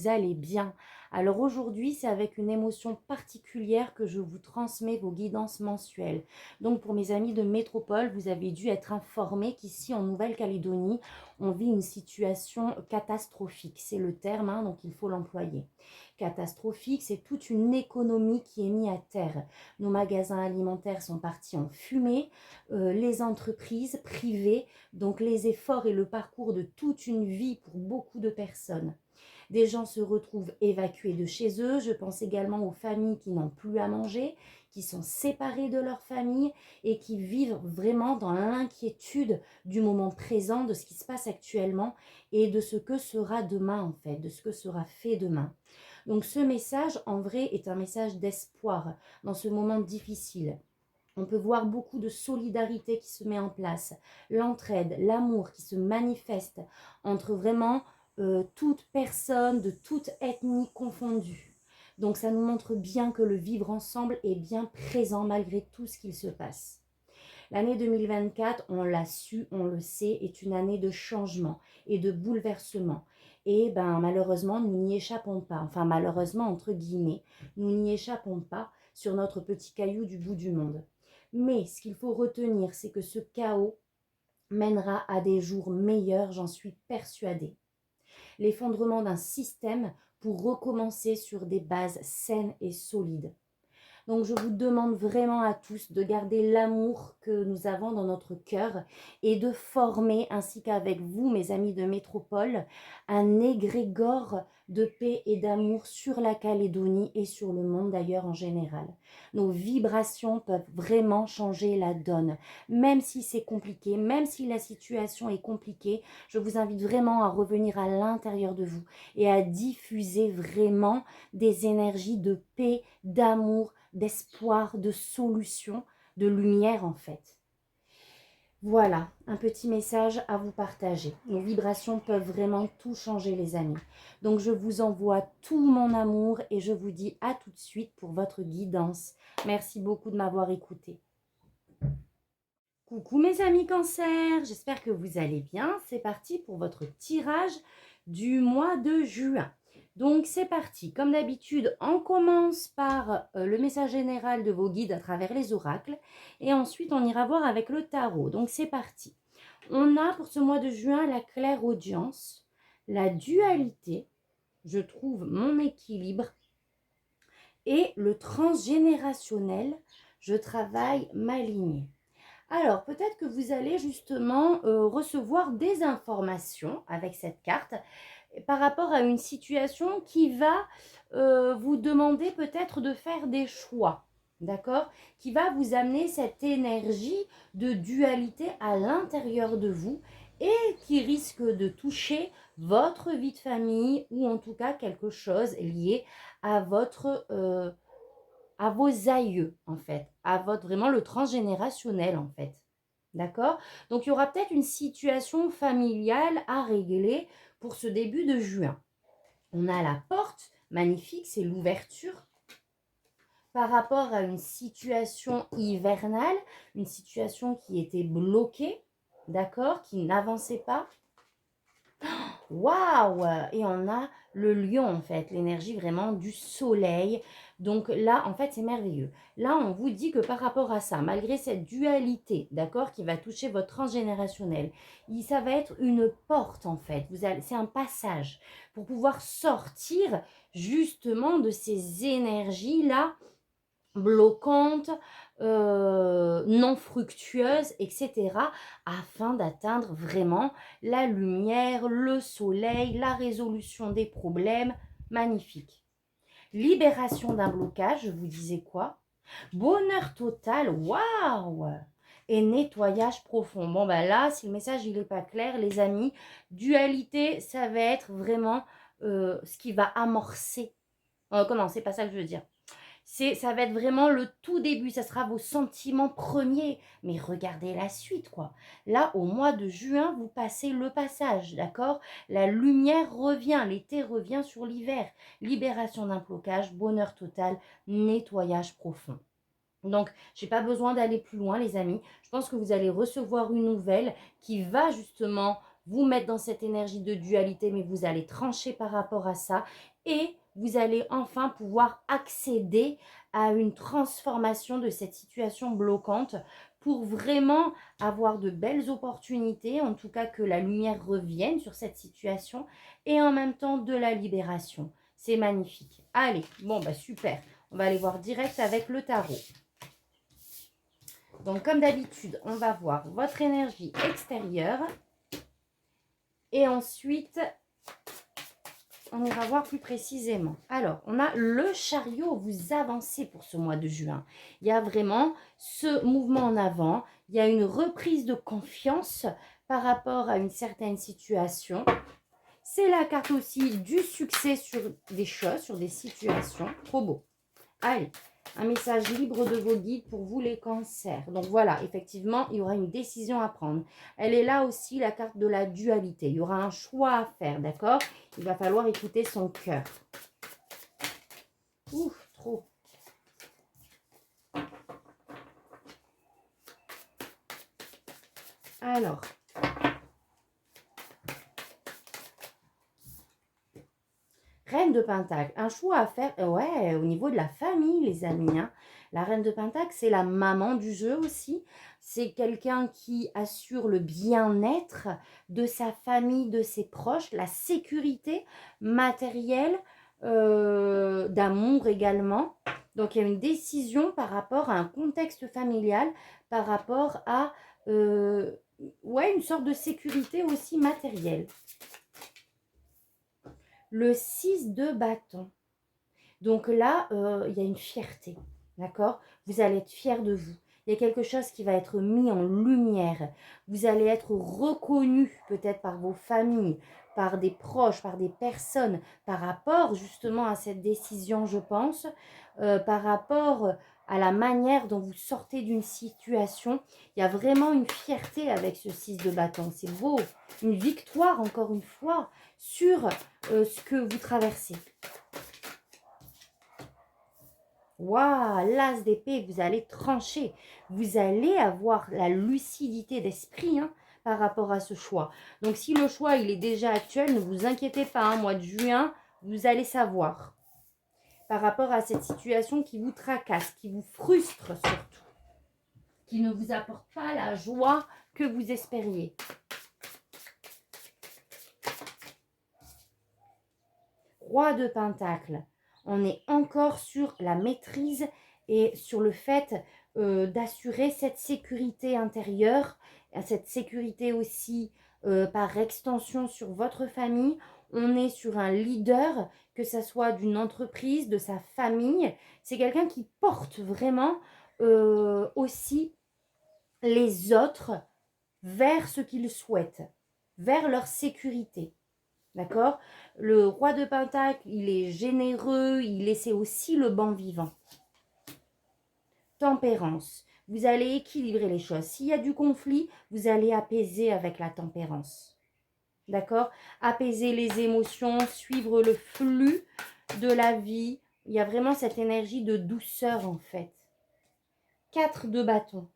vous allez bien. Alors aujourd'hui, c'est avec une émotion particulière que je vous transmets vos guidances mensuelles. Donc pour mes amis de métropole, vous avez dû être informés qu'ici en Nouvelle-Calédonie, on vit une situation catastrophique. C'est le terme, hein, donc il faut l'employer. Catastrophique, c'est toute une économie qui est mise à terre. Nos magasins alimentaires sont partis en fumée, les entreprises privées, donc les efforts et le parcours de toute une vie pour beaucoup de personnes. Des gens se retrouvent évacués de chez eux. Je pense également aux familles qui n'ont plus à manger, qui sont séparées de leur famille et qui vivent vraiment dans l'inquiétude du moment présent, de ce qui se passe actuellement et de ce que sera demain en fait, de ce que sera fait demain. Donc ce message en vrai est un message d'espoir dans ce moment difficile. On peut voir beaucoup de solidarité qui se met en place, l'entraide, l'amour qui se manifeste entre vraiment toute personne de toute ethnie confondue. Donc ça nous montre bien que le vivre ensemble est bien présent malgré tout ce qu'il se passe. L'année 2024, on l'a su, on le sait, est une année de changement et de bouleversement. Et ben malheureusement, nous n'y échappons pas. Enfin malheureusement, entre guillemets, nous n'y échappons pas sur notre petit caillou du bout du monde. Mais ce qu'il faut retenir, c'est que ce chaos mènera à des jours meilleurs, j'en suis persuadée. L'effondrement d'un système pour recommencer sur des bases saines et solides. Donc je vous demande vraiment à tous de garder l'amour que nous avons dans notre cœur et de former, ainsi qu'avec vous, mes amis de métropole, un égrégore de paix et d'amour sur la Calédonie et sur le monde d'ailleurs en général. Nos vibrations peuvent vraiment changer la donne. Même si c'est compliqué, même si la situation est compliquée, je vous invite vraiment à revenir à l'intérieur de vous et à diffuser vraiment des énergies de paix, d'amour, d'espoir, de solution, de lumière en fait. Voilà, un petit message à vous partager. Les vibrations peuvent vraiment tout changer les amis. Donc je vous envoie tout mon amour et je vous dis à tout de suite pour votre guidance. Merci beaucoup de m'avoir écouté. Coucou mes amis cancer, j'espère que vous allez bien. C'est parti pour votre tirage du mois de juin. Donc c'est parti, comme d'habitude, on commence par le message général de vos guides à travers les oracles et ensuite on ira voir avec le tarot. Donc c'est parti. On a pour ce mois de juin la clairaudience, la dualité, je trouve mon équilibre et le transgénérationnel, je travaille ma lignée. Alors, peut-être que vous allez justement recevoir des informations avec cette carte par rapport à une situation qui va vous demander peut-être de faire des choix, d'accord? Qui va vous amener cette énergie de dualité à l'intérieur de vous et qui risque de toucher votre vie de famille ou en tout cas quelque chose lié à votre... à vos aïeux en fait, à votre vraiment le transgénérationnel en fait. D'accord? Donc il y aura peut-être une situation familiale à régler pour ce début de juin. On a la porte, magnifique, c'est l'ouverture par rapport à une situation hivernale, une situation qui était bloquée, d'accord, qui n'avançait pas. Waouh! Et on a le lion en fait, l'énergie vraiment du soleil. Donc là, en fait, c'est merveilleux. Là, on vous dit que par rapport à ça, malgré cette dualité, d'accord, qui va toucher votre transgénérationnel, ça va être une porte en fait. C'est un passage pour pouvoir sortir justement de ces énergies-là bloquantes, non fructueuses, etc., afin d'atteindre vraiment la lumière, le soleil, la résolution des problèmes. Magnifique. Libération d'un blocage, je vous disais quoi? Bonheur total, waouh! Et nettoyage profond. Bon, ben là, si le message il n'est pas clair, les amis, dualité, ça va être vraiment ce qui va amorcer. Non, c'est pas ça que je veux dire. Ça va être vraiment le tout début, ça sera vos sentiments premiers. Mais regardez la suite, quoi. Là, au mois de juin, vous passez le passage, d'accord? La lumière revient, l'été revient sur l'hiver. Libération d'un blocage, bonheur total, nettoyage profond. Donc, je n'ai pas besoin d'aller plus loin, les amis. Je pense que vous allez recevoir une nouvelle qui va justement vous mettre dans cette énergie de dualité, mais vous allez trancher par rapport à ça et vous allez enfin pouvoir accéder à une transformation de cette situation bloquante pour vraiment avoir de belles opportunités, en tout cas que la lumière revienne sur cette situation et en même temps de la libération. C'est magnifique. Allez, bon bah super. On va aller voir direct avec le tarot. Donc comme d'habitude, on va voir votre énergie extérieure et ensuite on ira voir plus précisément. Alors, on a le chariot, vous avancez pour ce mois de juin. Il y a vraiment ce mouvement en avant, il y a une reprise de confiance par rapport à une certaine situation. C'est la carte aussi du succès sur des choses, sur des situations. Trop beau. Allez, un message libre de vos guides pour vous les cancers. Donc voilà, effectivement, il y aura une décision à prendre. Elle est là aussi, la carte de la dualité. Il y aura un choix à faire, d'accord? Il va falloir écouter son cœur. Ouf, trop. Alors. Reine de Pentacle, un choix à faire, ouais, au niveau de la famille, les amis. Hein. La Reine de Pentacle, c'est la maman du jeu aussi. C'est quelqu'un qui assure le bien-être de sa famille, de ses proches, la sécurité matérielle, d'amour également. Donc, il y a une décision par rapport à un contexte familial, par rapport à ouais, une sorte de sécurité aussi matérielle. Le 6 de bâton. Donc là, il y a une fierté, d'accord? Vous allez être fier de vous. Il y a quelque chose qui va être mis en lumière. Vous allez être reconnu peut-être par vos familles, par des proches, par des personnes, par rapport justement à cette décision, je pense, par rapport à la manière dont vous sortez d'une situation. Il y a vraiment une fierté avec ce 6 de bâton. C'est beau. Une victoire, encore une fois, sur ce que vous traversez. Waouh, l'as d'épée, vous allez trancher. Vous allez avoir la lucidité d'esprit par rapport à ce choix. Donc, si le choix, il est déjà actuel, ne vous inquiétez pas. Mois de juin, vous allez savoir. Par rapport à cette situation qui vous tracasse, qui vous frustre surtout. Qui ne vous apporte pas la joie que vous espériez. Roi de Pentacle. On est encore sur la maîtrise et sur le fait d'assurer cette sécurité intérieure, cette sécurité aussi par extension sur votre famille. On est sur un leader, que ce soit d'une entreprise, de sa famille. C'est quelqu'un qui porte vraiment aussi les autres vers ce qu'ils souhaitent, vers leur sécurité. D'accord? Le roi de Pentacle, il est généreux, il essaie aussi le bon vivant. Tempérance. Vous allez équilibrer les choses. S'il y a du conflit, vous allez apaiser avec la tempérance. D'accord? Apaiser les émotions, suivre le flux de la vie. Il y a vraiment cette énergie de douceur en fait. 4 de bâton.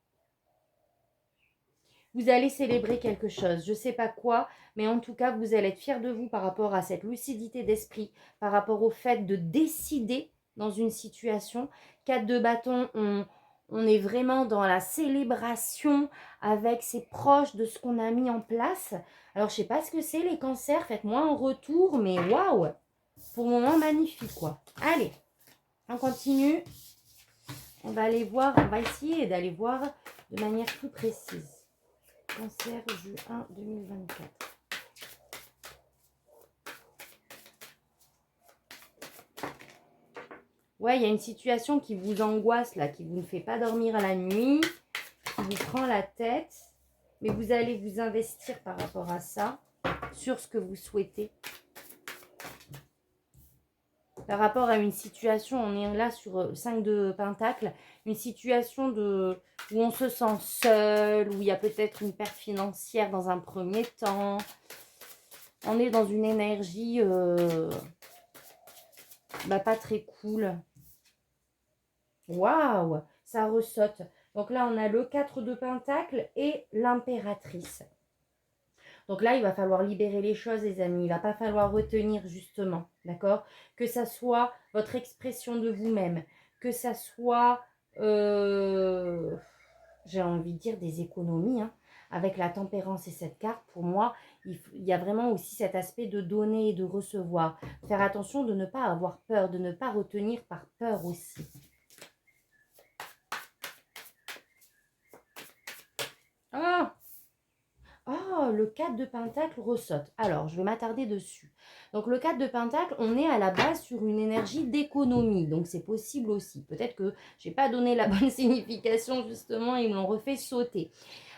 Vous allez célébrer quelque chose, je ne sais pas quoi, mais en tout cas, vous allez être fiers de vous par rapport à cette lucidité d'esprit, par rapport au fait de décider dans une situation. 4 de bâton, on est vraiment dans la célébration avec ses proches de ce qu'on a mis en place. Alors, je ne sais pas ce que c'est les cancers, faites-moi un retour, mais waouh! Pour le moment, magnifique quoi. Allez, on continue. On va aller voir, on va essayer d'aller voir de manière plus précise. Cancer, juin 2024. Ouais, il y a une situation qui vous angoisse, là, qui vous ne fait pas dormir à la nuit, qui vous prend la tête. Mais vous allez vous investir par rapport à ça, sur ce que vous souhaitez. Par rapport à une situation, on est là sur 5 de Pentacle, une situation où on se sent seul, où il y a peut-être une perte financière dans un premier temps. On est dans une énergie pas très cool. Waouh, ça ressaute. Donc là, on a le 4 de Pentacle et l'impératrice. Donc là, il va falloir libérer les choses, les amis. Il ne va pas falloir retenir, justement, d'accord? Que ça soit votre expression de vous-même, que ça soit, j'ai envie de dire, des économies, hein. Avec la tempérance et cette carte, pour moi, il y a vraiment aussi cet aspect de donner et de recevoir. Faire attention de ne pas avoir peur, de ne pas retenir par peur aussi. Ah! Oh, le 4 de Pentacle ressaute. Alors, je vais m'attarder dessus. Donc, le 4 de Pentacle, on est à la base sur une énergie d'économie. Donc, c'est possible aussi. Peut-être que je n'ai pas donné la bonne signification, justement, ils me l'ont refait sauter.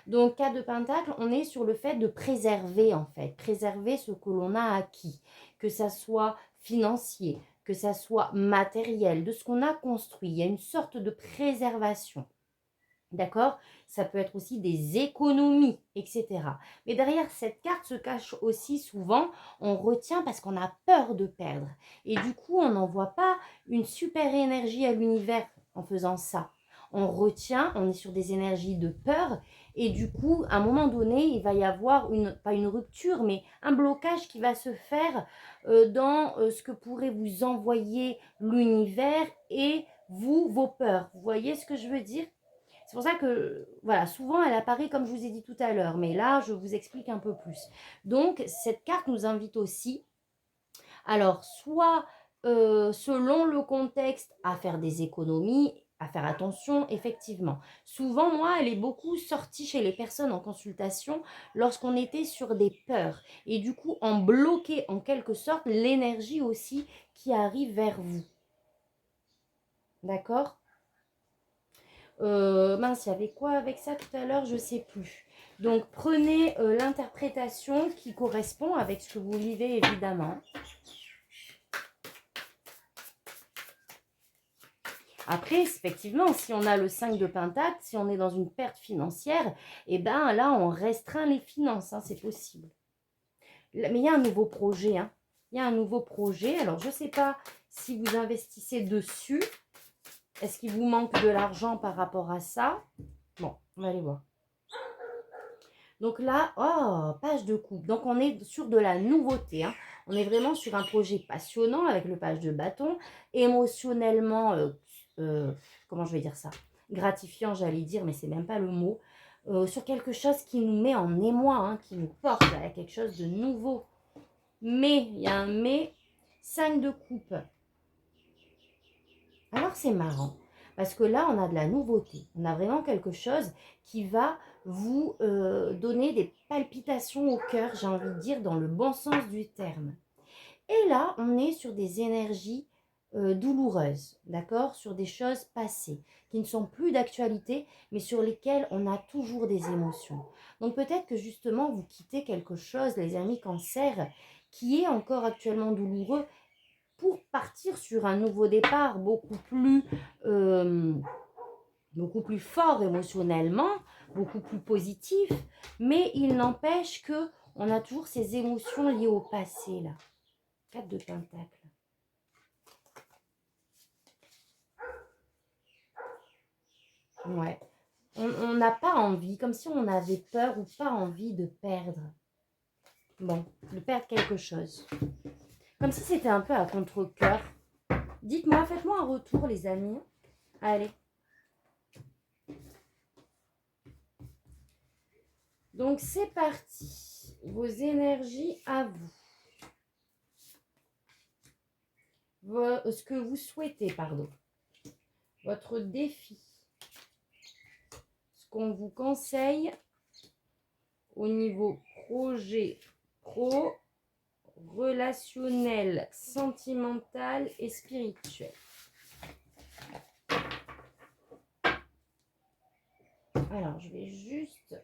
Donc, 4 de Pentacle, on est sur le fait de préserver, en fait. Préserver ce que l'on a acquis. Que ça soit financier, que ça soit matériel, de ce qu'on a construit. Il y a une sorte de préservation. D'accord? Ça peut être aussi des économies, etc. Mais derrière cette carte se cache aussi souvent, on retient parce qu'on a peur de perdre. Et du coup, on n'envoie pas une super énergie à l'univers en faisant ça. On retient, on est sur des énergies de peur. Et du coup, à un moment donné, il va y avoir, pas une rupture, mais un blocage qui va se faire dans ce que pourrait vous envoyer l'univers et vous, vos peurs. Vous voyez ce que je veux dire? C'est pour ça que, voilà, souvent elle apparaît comme je vous ai dit tout à l'heure, mais là, je vous explique un peu plus. Donc, cette carte nous invite aussi, alors, soit selon le contexte, à faire des économies, à faire attention, effectivement. Souvent, moi, elle est beaucoup sortie chez les personnes en consultation lorsqu'on était sur des peurs. Et du coup, on bloquait en quelque sorte l'énergie aussi qui arrive vers vous. D'accord? Mince, il y avait quoi avec ça tout à l'heure? Je ne sais plus. Donc, prenez l'interprétation qui correspond avec ce que vous vivez, évidemment. Après, effectivement, si on a le 5 de Pentacle, si on est dans une perte financière, eh bien là, on restreint les finances, hein, c'est possible. Mais il y a un nouveau projet, hein. Il y a un nouveau projet. Alors, je ne sais pas si vous investissez dessus. Est-ce qu'il vous manque de l'argent par rapport à ça? Bon, on va aller voir. Donc là, oh, page de coupe. Donc on est sur de la nouveauté, hein. On est vraiment sur un projet passionnant avec le page de bâton, émotionnellement, comment je vais dire ça? Gratifiant, j'allais dire, mais c'est même pas le mot. Sur quelque chose qui nous met en émoi, hein, qui nous porte à quelque chose de nouveau. Mais, il y a un mais, 5 de coupe. Alors c'est marrant, parce que là, on a de la nouveauté. On a vraiment quelque chose qui va vous donner des palpitations au cœur, j'ai envie de dire, dans le bon sens du terme. Et là, on est sur des énergies douloureuses, d'accord? Sur des choses passées, qui ne sont plus d'actualité, mais sur lesquelles on a toujours des émotions. Donc peut-être que justement, vous quittez quelque chose, les amis cancer, qui est encore actuellement douloureux, pour partir sur un nouveau départ beaucoup plus fort émotionnellement, beaucoup plus positif, mais il n'empêche que on a toujours ces émotions liées au passé là. 4 de Pentacle. Ouais. On n'a pas envie, comme si on avait peur ou pas envie de perdre. Bon, de perdre quelque chose. Comme si c'était un peu à contre-cœur. Dites-moi, faites-moi un retour les amis. Allez. Donc c'est parti, vos énergies à vous. Ce que vous souhaitez, pardon. Votre défi. Ce qu'on vous conseille au niveau projet pro, relationnel, sentimental et spirituel. Alors, je vais juste...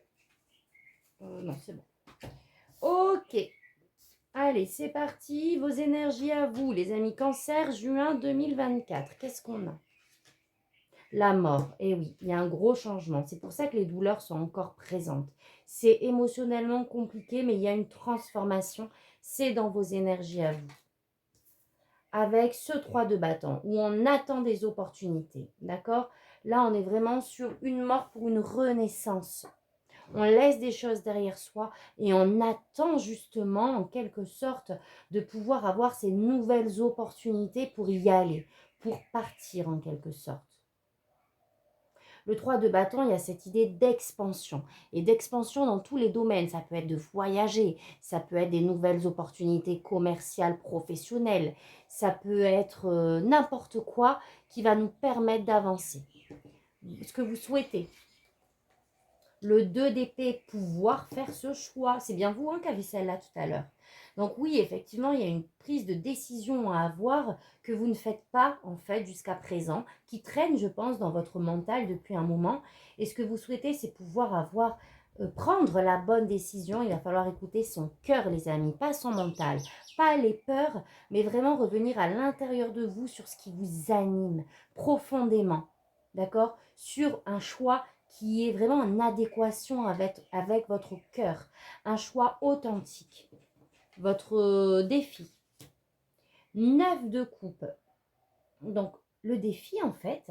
non, c'est bon. Ok. Allez, c'est parti. Vos énergies à vous, les amis cancer, juin 2024. Qu'est-ce qu'on a? La mort. Eh oui, il y a un gros changement. C'est pour ça que les douleurs sont encore présentes. C'est émotionnellement compliqué, mais il y a une transformation. C'est dans vos énergies à vous. Avec ce 3 de bâton, où on attend des opportunités. D'accord? Là, on est vraiment sur une mort pour une renaissance. On laisse des choses derrière soi et on attend justement, en quelque sorte, de pouvoir avoir ces nouvelles opportunités pour y aller, pour partir en quelque sorte. Le 3 de bâton, il y a cette idée d'expansion. Et d'expansion dans tous les domaines. Ça peut être de voyager, ça peut être des nouvelles opportunités commerciales, professionnelles. Ça peut être n'importe quoi qui va nous permettre d'avancer. Ce que vous souhaitez. Le 2 d'épée, pouvoir faire ce choix. C'est bien vous qui avez celle-là tout à l'heure. Donc oui, effectivement, il y a une prise de décision à avoir que vous ne faites pas, en fait, jusqu'à présent, qui traîne, je pense, dans votre mental depuis un moment. Et ce que vous souhaitez, c'est pouvoir prendre la bonne décision. Il va falloir écouter son cœur, les amis, pas son mental, pas les peurs, mais vraiment revenir à l'intérieur de vous sur ce qui vous anime profondément, d'accord? Sur un choix qui est vraiment en adéquation avec votre cœur, un choix authentique. Votre défi, 9 de coupe. Donc, le défi, en fait,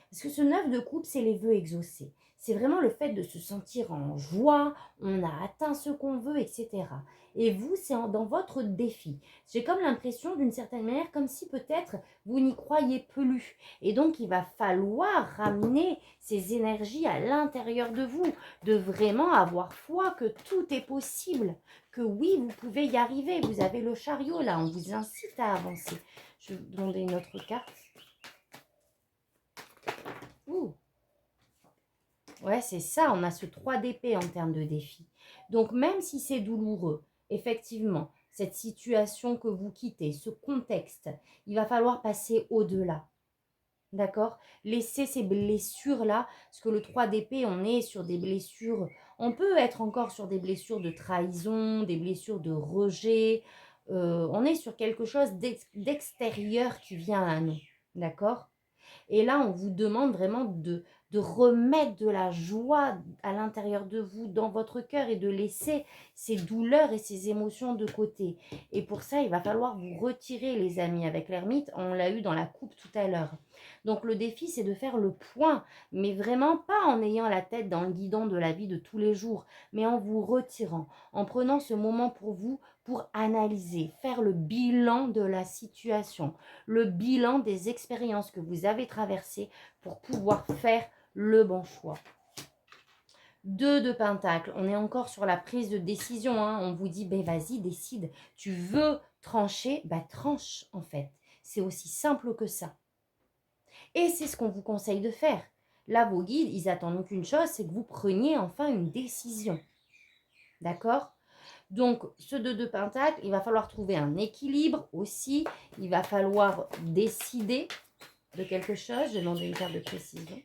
parce que ce 9 de coupe, c'est les vœux exaucés. C'est vraiment le fait de se sentir en joie, on a atteint ce qu'on veut, etc. Et vous, c'est dans votre défi. J'ai comme l'impression, d'une certaine manière, comme si peut-être vous n'y croyez plus. Et donc, il va falloir ramener ces énergies à l'intérieur de vous, de vraiment avoir foi que tout est possible, que oui, vous pouvez y arriver. Vous avez le chariot, là, on vous incite à avancer. Je vais vous demander une autre carte. Ouh. Ouais, c'est ça, on a ce 3 d'épée en termes de défi. Donc, même si c'est douloureux, effectivement, cette situation que vous quittez, ce contexte, il va falloir passer au-delà. D'accord? Laisser ces blessures-là, parce que le 3 d'épée, on est sur des blessures, on peut être encore sur des blessures de trahison, des blessures de rejet, on est sur quelque chose d'extérieur qui vient à nous. D'accord? Et là, on vous demande vraiment de remettre de la joie à l'intérieur de vous, dans votre cœur, et de laisser ces douleurs et ces émotions de côté. Et pour ça, il va falloir vous retirer, les amis, avec l'ermite. On l'a eu dans la coupe tout à l'heure. Donc le défi, c'est de faire le point, mais vraiment pas en ayant la tête dans le guidon de la vie de tous les jours, mais en vous retirant, en prenant ce moment pour vous, pour analyser, faire le bilan de la situation, le bilan des expériences que vous avez traversées pour pouvoir faire le bon choix. 2 de Pentacle, on est encore sur la prise de décision, hein. On vous dit, ben vas-y, décide, tu veux trancher, ben tranche en fait. C'est aussi simple que ça. Et c'est ce qu'on vous conseille de faire. Là, vos guides, ils attendent qu'une chose, c'est que vous preniez enfin une décision. D'accord? Donc, ce 2 de Pentacle, il va falloir trouver un équilibre aussi. Il va falloir décider de quelque chose. Je vais demander une carte de précision.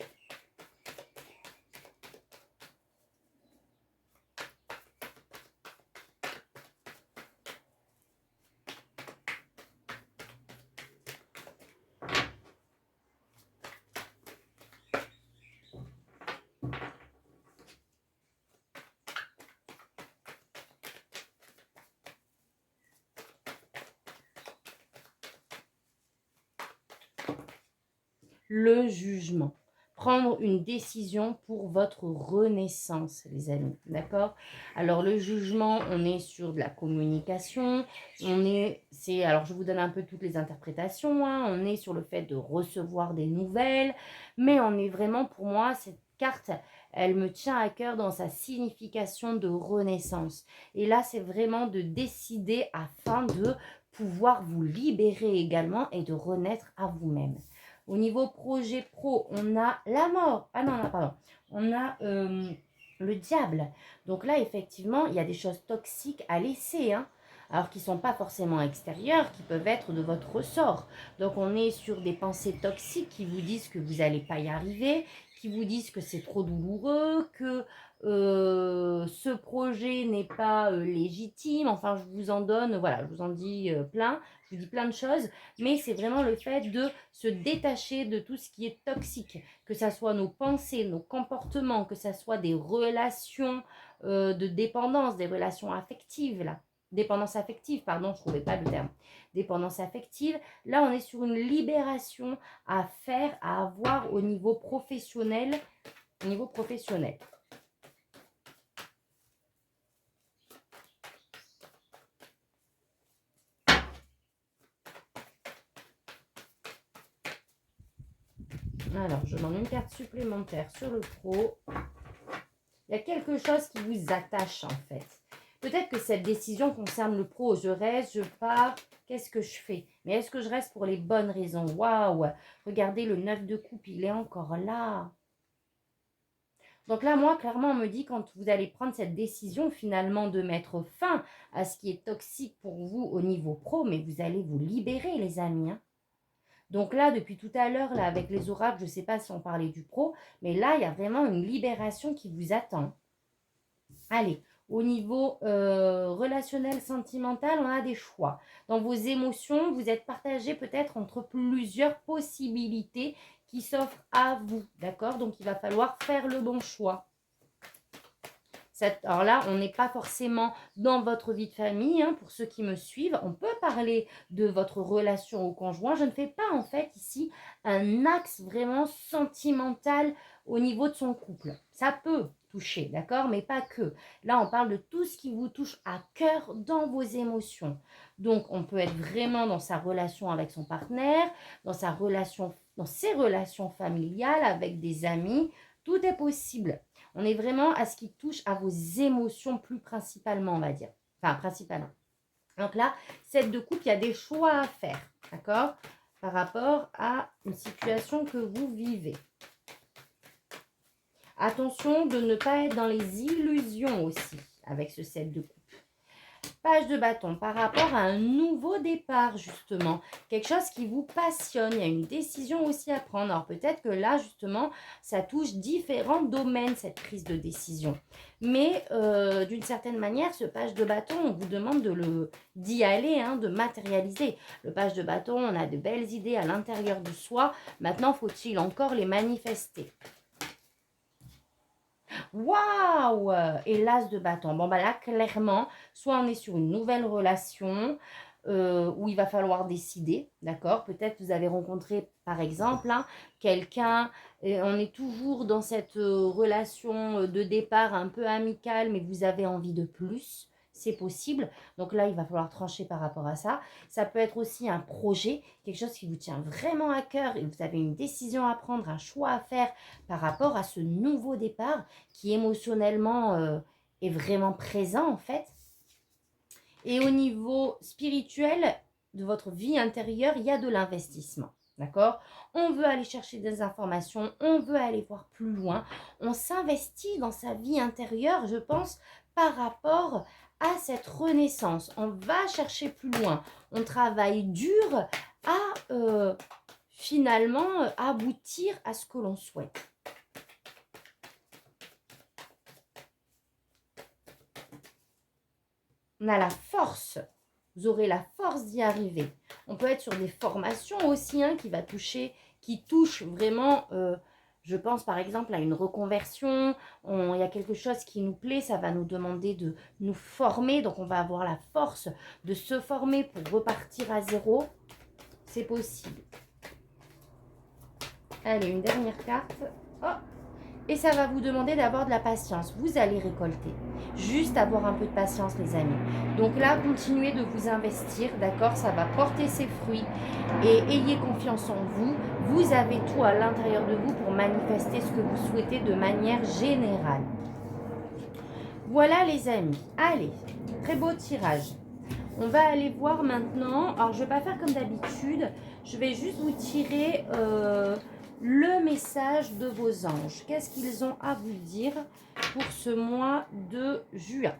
Le jugement. Prendre une décision pour votre renaissance, les amis, d'accord? Alors, le jugement, on est sur de la communication, alors je vous donne un peu toutes les interprétations, hein, on est sur le fait de recevoir des nouvelles, mais on est vraiment, pour moi, cette carte, elle me tient à cœur dans sa signification de renaissance. Et là, c'est vraiment de décider afin de pouvoir vous libérer également et de renaître à vous-même. Au niveau projet pro, on a la mort. Ah non, non, pardon. On a le diable. Donc là, effectivement, il y a des choses toxiques à laisser, hein. Alors qui ne sont pas forcément extérieures, qui peuvent être de votre ressort. Donc on est sur des pensées toxiques qui vous disent que vous n'allez pas y arriver, qui vous disent que c'est trop douloureux, que ce projet n'est pas légitime. Enfin, je vous en donne, voilà, je vous en dis plein. Je vous dis plein de choses, mais c'est vraiment le fait de se détacher de tout ce qui est toxique, que ce soit nos pensées, nos comportements, que ce soit des relations de dépendance, des relations affectives, là. Dépendance affective, pardon, je ne trouvais pas le terme. Dépendance affective, là on est sur une libération à faire, à avoir au niveau professionnel. Au niveau professionnel. Alors, je demande une carte supplémentaire sur le pro. Il y a quelque chose qui vous attache en fait. Peut-être que cette décision concerne le pro. Je reste, je pars, qu'est-ce que je fais? Mais est-ce que je reste pour les bonnes raisons? Waouh! Regardez, le 9 de coupe, il est encore là. Donc là, moi, clairement, on me dit quand vous allez prendre cette décision finalement de mettre fin à ce qui est toxique pour vous au niveau pro, mais vous allez vous libérer, les amis. Hein. Donc là, depuis tout à l'heure, là, avec les oracles, je ne sais pas si on parlait du pro, mais là, il y a vraiment une libération qui vous attend. Allez, au niveau relationnel, sentimental, on a des choix. Dans vos émotions, vous êtes partagé peut-être entre plusieurs possibilités qui s'offrent à vous, d'accord? Donc, il va falloir faire le bon choix. Alors là, on n'est pas forcément dans votre vie de famille, hein, pour ceux qui me suivent. On peut parler de votre relation au conjoint. Je ne fais pas en fait ici un axe vraiment sentimental au niveau de son couple. Ça peut toucher, d'accord, mais pas que. Là, on parle de tout ce qui vous touche à cœur dans vos émotions. Donc, on peut être vraiment dans sa relation avec son partenaire, dans ses relations familiales, avec des amis. Tout est possible. On est vraiment à ce qui touche à vos émotions plus principalement, on va dire. Enfin, principalement. Donc là, cette de coupe, il y a des choix à faire, d'accord? Par rapport à une situation que vous vivez. Attention de ne pas être dans les illusions aussi avec ce 7 de coupe. Page de bâton, par rapport à un nouveau départ, justement. Quelque chose qui vous passionne. Il y a une décision aussi à prendre. Alors, peut-être que là, justement, ça touche différents domaines, cette prise de décision. Mais, d'une certaine manière, ce page de bâton, on vous demande d'y aller, hein, de matérialiser. Le page de bâton, on a de belles idées à l'intérieur de soi. Maintenant, faut-il encore les manifester? Waouh! Et l'as de bâton. Bon, bah là, clairement, soit on est sur une nouvelle relation où il va falloir décider, d'accord? Peut-être vous avez rencontré, par exemple, hein, quelqu'un, et on est toujours dans cette relation de départ un peu amicale, mais vous avez envie de plus. C'est possible. Donc là, il va falloir trancher par rapport à ça. Ça peut être aussi un projet, quelque chose qui vous tient vraiment à cœur et vous avez une décision à prendre, un choix à faire par rapport à ce nouveau départ qui émotionnellement est vraiment présent en fait. Et au niveau spirituel de votre vie intérieure, il y a de l'investissement. D'accord? On veut aller chercher des informations, on veut aller voir plus loin. On s'investit dans sa vie intérieure, je pense, par rapport à cette renaissance. On va chercher plus loin. On travaille dur à finalement aboutir à ce que l'on souhaite. On a la force, vous aurez la force d'y arriver. On peut être sur des formations aussi hein, qui touchent vraiment, je pense par exemple à une reconversion. Il y a quelque chose qui nous plaît, ça va nous demander de nous former. Donc on va avoir la force de se former pour repartir à zéro. C'est possible. Allez, une dernière carte. Oh! Et ça va vous demander d'avoir de la patience. Vous allez récolter. Juste avoir un peu de patience, les amis. Donc là, continuez de vous investir, d'accord? Ça va porter ses fruits. Et ayez confiance en vous. Vous avez tout à l'intérieur de vous pour manifester ce que vous souhaitez de manière générale. Voilà, les amis. Allez, très beau tirage. On va aller voir maintenant. Alors, je ne vais pas faire comme d'habitude. Je vais juste vous tirer... le message de vos anges. Qu'est-ce qu'ils ont à vous dire pour ce mois de juin?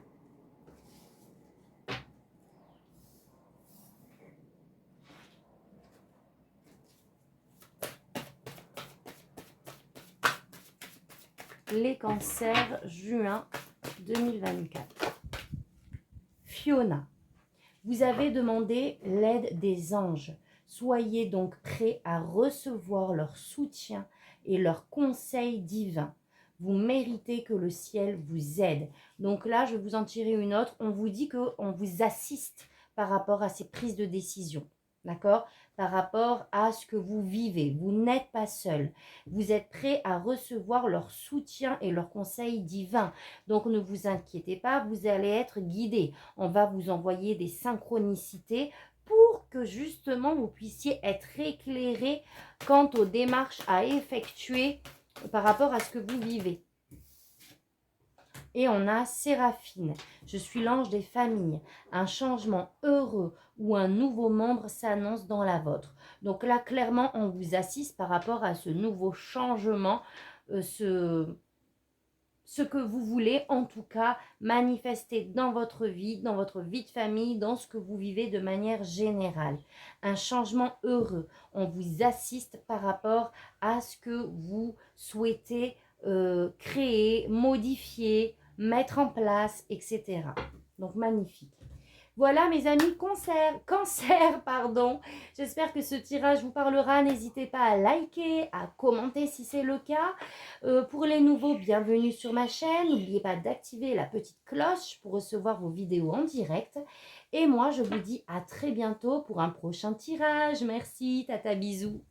Les cancers, juin 2024. Fiona, vous avez demandé l'aide des anges. Soyez donc prêts à recevoir leur soutien et leurs conseils divins. Vous méritez que le ciel vous aide. Donc là, je vais vous en tirer une autre. On vous dit qu'on vous assiste par rapport à ces prises de décision. D'accord? Par rapport à ce que vous vivez. Vous n'êtes pas seul. Vous êtes prêts à recevoir leur soutien et leurs conseils divins. Donc ne vous inquiétez pas, vous allez être guidés. On va vous envoyer des synchronicités pour que justement vous puissiez être éclairé quant aux démarches à effectuer par rapport à ce que vous vivez. Et on a Séraphine. Je suis l'ange des familles. Un changement heureux ou un nouveau membre s'annonce dans la vôtre. Donc là, clairement, on vous assiste par rapport à ce nouveau changement, ce que vous voulez, en tout cas, manifester dans votre vie de famille, dans ce que vous vivez de manière générale. Un changement heureux. On vous assiste par rapport à ce que vous souhaitez créer, modifier, mettre en place, etc. Donc, magnifique. Voilà mes amis, cancer, pardon. J'espère que ce tirage vous parlera. N'hésitez pas à liker, à commenter si c'est le cas. Pour les nouveaux, bienvenue sur ma chaîne. N'oubliez pas d'activer la petite cloche pour recevoir vos vidéos en direct. Et moi, je vous dis à très bientôt pour un prochain tirage. Merci, tata, bisous.